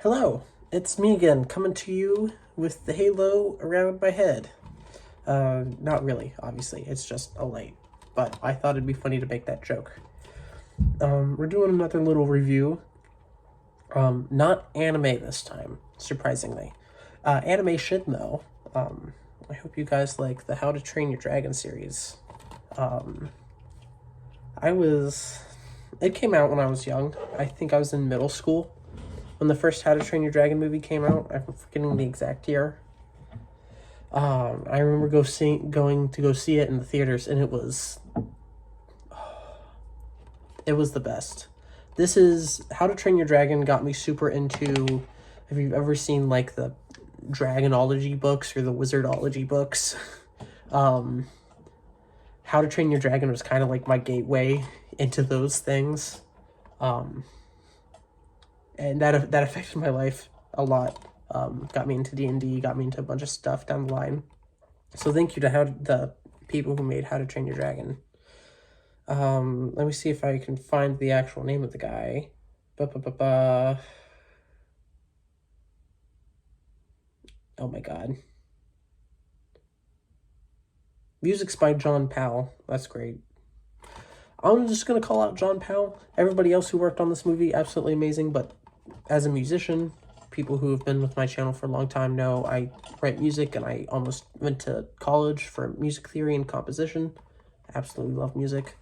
Hello, it's me again, coming to you with the halo around my head. Not really, obviously, it's just a light, but I thought it'd be funny to make that joke. We're doing another little review. Not anime this time, surprisingly. Animation, though. I hope you guys like the How to Train Your Dragon series. Um, I was... It came out when I was young. I think I was in middle school when the first How to Train Your Dragon movie came out. I'm forgetting the exact year. I remember going to go see it in the theaters, and it was the best. This is How to Train Your Dragon got me super into. Have you ever seen like the Dragonology books or the Wizardology books? How to Train Your Dragon was kind of like my gateway into those things, and that affected my life a lot. Got me into D&D, got me into a bunch of stuff down the line. So thank you to the people who made How to Train Your Dragon. Let me see if I can find the actual name of the guy. Oh my god. Music's by John Powell. That's great. I'm just going to call out John Powell. Everybody else who worked on this movie, absolutely amazing. But as a musician, people who have been with my channel for a long time know I write music, and I almost went to college for music theory and composition. Absolutely love music.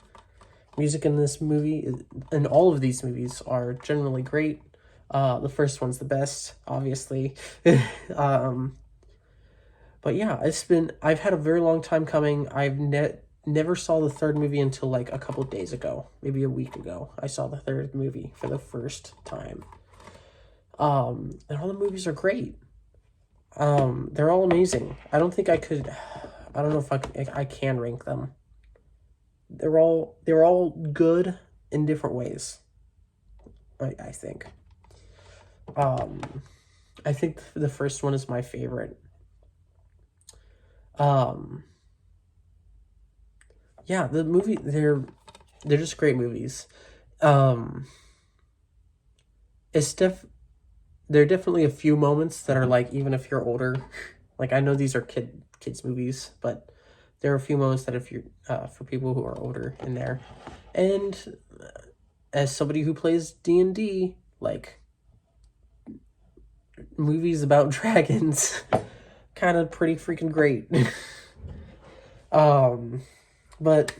Music in this movie, and all of these movies, are generally great. The first one's the best, obviously. But yeah, I've had a very long time coming. I've never saw the third movie until like a couple days ago, maybe a week ago. I saw the third movie for the first time. And all the movies are great. They're all amazing. I don't think I could, I don't know if I can rank them. They're all good in different ways. I think. I think the first one is my favorite. Yeah, the movie, they're just great movies. Um, it's there are definitely a few moments that are like, even if you're older, like I know these are kids movies, but there are a few moments that if you're for people who are older in there. And as somebody who plays D&D, like movies about dragons, kind of pretty freaking great. But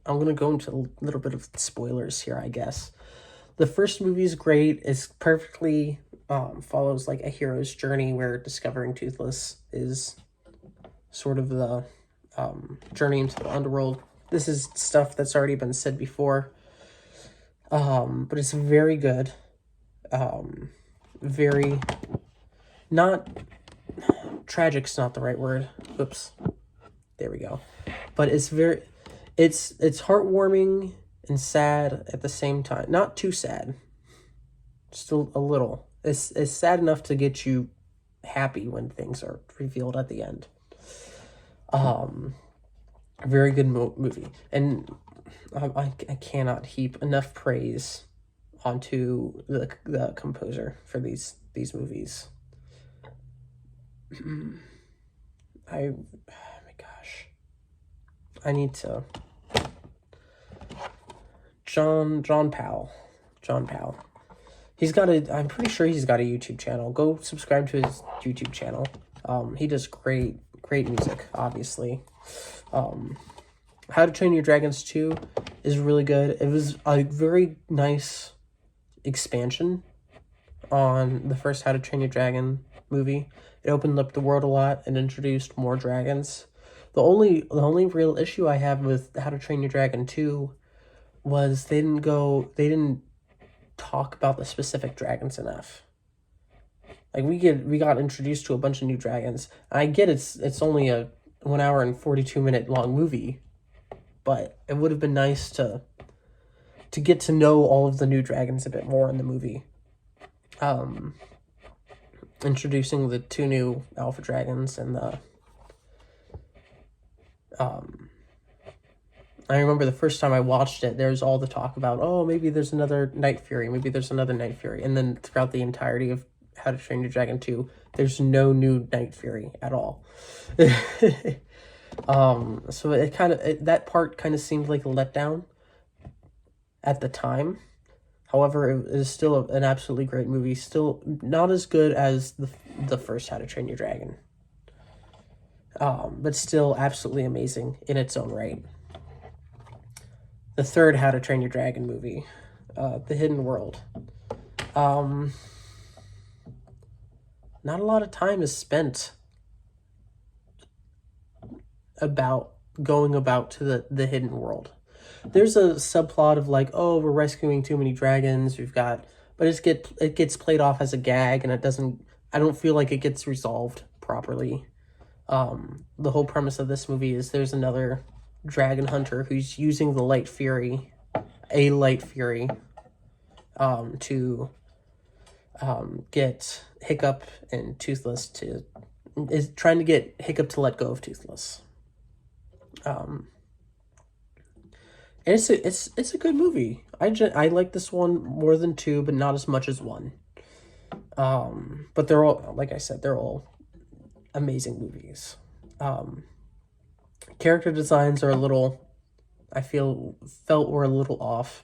I'm going to go into a little bit of spoilers here, I guess. The first movie is great. It's perfectly follows like a hero's journey where discovering Toothless is sort of the journey into the underworld. This is stuff that's already been said before, but it's very good. Very not tragic's not the right word. Oops, there we go. But it's heartwarming and sad at the same time. Not too sad, just a little. It's sad enough to get you happy when things are revealed at the end. A very good movie, and I cannot heap enough praise onto the composer for these movies. Oh my gosh, I need to. John Powell. I'm pretty sure he's got a YouTube channel. Go subscribe to his YouTube channel. He does great music, obviously. How to Train Your Dragons 2 is really good. It was a very nice expansion on the first How to Train Your Dragon movie. It opened up the world a lot and introduced more dragons. The only real issue I have with How to Train Your Dragon 2 was they didn't talk about the specific dragons enough. Like we got introduced to a bunch of new dragons. I get it's only a 1 hour and 42-minute long movie, but it would have been nice to get to know all of the new dragons a bit more in the movie. Introducing the 2 new alpha dragons and the I remember the first time I watched it, there was all the talk about, oh, maybe there's another Night Fury, maybe there's another Night Fury. And then throughout the entirety of How to Train Your Dragon 2, there's no new Night Fury at all. So it kind of, that part kind of seemed like a letdown at the time. However, it is still an absolutely great movie. Still not as good as the first How to Train Your Dragon. But still absolutely amazing in its own right. The third How to Train Your Dragon movie, The Hidden World. Not a lot of time is spent about going about to the hidden world. There's a subplot of like, oh, we're rescuing too many dragons. But it gets played off as a gag, and I don't feel like it gets resolved properly. The whole premise of this movie is there's another dragon hunter who's using the Light Fury, to get Hiccup and Toothless is trying to get Hiccup to let go of Toothless. It's a good movie. I like this one more than 2, but not as much as 1. But they're all, like I said, they're all amazing movies. Character designs are felt were a little off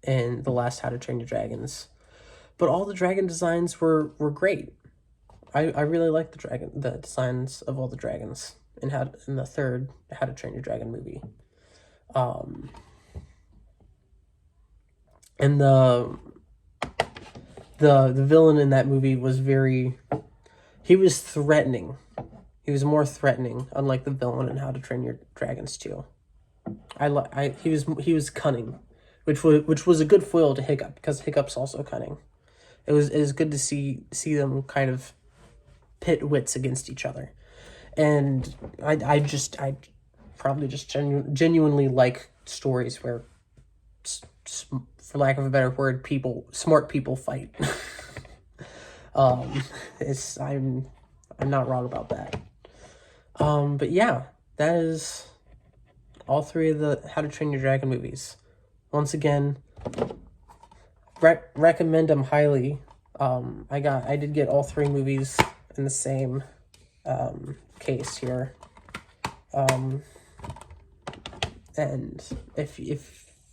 in the last How to Train Your Dragons, but all the dragon designs were great. I really like the designs of all the dragons in the third How to Train Your Dragon movie. And the villain in that movie was he was threatening. He was more threatening, unlike the villain in How to Train Your Dragons 2. He was cunning, which was a good foil to Hiccup, because Hiccup's also cunning. It was good to see them kind of pit wits against each other. And I probably just genuinely like stories where, for lack of a better word, smart people fight. I'm not wrong about that. But yeah, that is all 3 of the How to Train Your Dragon movies. Once again, recommend them highly. I did get all 3 movies in the same case here. And if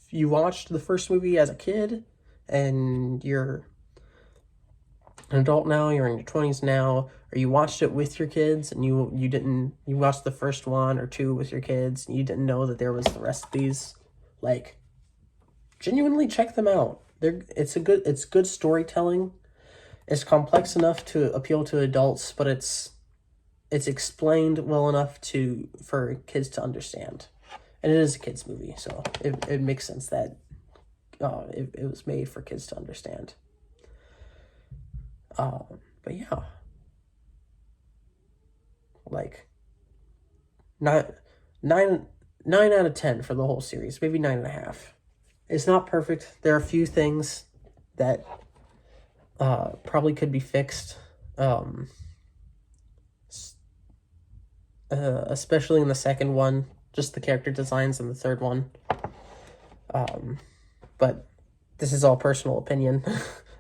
you watched the first movie as a kid and you're an adult now, you're in your 20s now, or you watched it with your kids and you watched the first 1 or 2 with your kids and you didn't know that there was the rest of these, like, genuinely check them out. It's good storytelling. It's complex enough to appeal to adults, but it's explained well enough for kids to understand. And it is a kids movie, so it makes sense that it was made for kids to understand. But yeah, like 9 out of 10 for the whole series, maybe 9.5. It's not perfect. There are a few things that probably could be fixed, especially in the second one, just the character designs in the third one. But this is all personal opinion.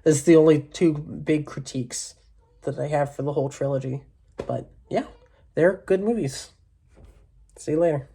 This is the only 2 big critiques that I have for the whole trilogy. But yeah, they're good movies. See you later.